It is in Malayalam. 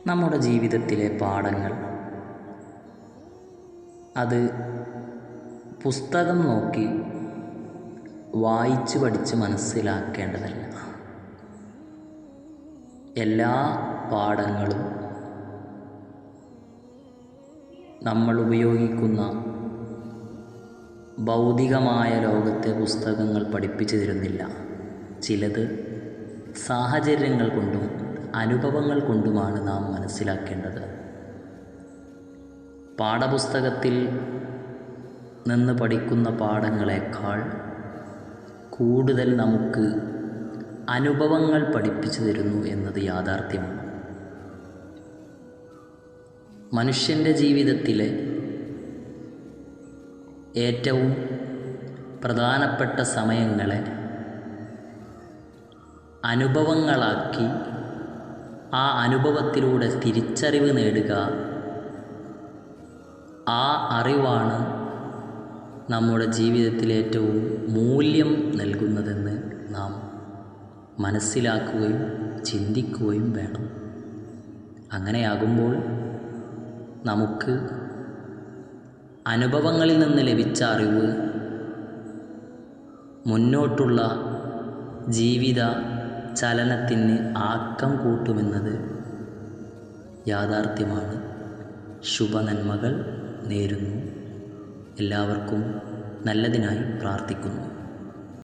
നമ്മുടെ ജീവിതത്തിലെ പാഠങ്ങൾ അത് പുസ്തകം നോക്കി വായിച്ച് പഠിച്ച് മനസ്സിലാക്കേണ്ടതല്ല. എല്ലാ പാഠങ്ങളും നമ്മൾ ഉപയോഗിക്കുന്ന ഭൗതികമായ ലോകത്തെ പുസ്തകങ്ങൾ പഠിപ്പിച്ചു തരുന്നില്ല. ചിലത് സാഹചര്യങ്ങൾ കൊണ്ടും അനുഭവങ്ങൾ കൊണ്ടുമാണ് നാം മനസ്സിലാക്കേണ്ടത്. പാഠപുസ്തകത്തിൽ നിന്ന് പഠിക്കുന്ന പാഠങ്ങളെക്കാൾ കൂടുതൽ നമുക്ക് അനുഭവങ്ങൾ പഠിപ്പിച്ചു തരുന്നു എന്നത് യാഥാർത്ഥ്യമാണ്. മനുഷ്യൻ്റെ ജീവിതത്തിലെ ഏറ്റവും പ്രധാനപ്പെട്ട സമയങ്ങളെ അനുഭവങ്ങളാക്കി ആ അനുഭവത്തിലൂടെ തിരിച്ചറിവ് നേടുക, ആ അറിവാണ് നമ്മുടെ ജീവിതത്തിൽ ഏറ്റവും മൂല്യം നൽകുന്നതെന്ന് നാം മനസ്സിലാക്കുകയും ചിന്തിക്കുകയും വേണം. അങ്ങനെയാകുമ്പോൾ നമുക്ക് അനുഭവങ്ങളിൽ നിന്ന് ലഭിച്ച അറിവ് മുന്നോട്ടുള്ള ജീവിത ചലനത്തിന് ആക്കം കൂട്ടുമെന്നത് യാഥാർത്ഥ്യമാണ്. ശുഭനന്മകൾ നേരുന്നു. എല്ലാവർക്കും നല്ലതിനായി പ്രാർത്ഥിക്കുന്നു.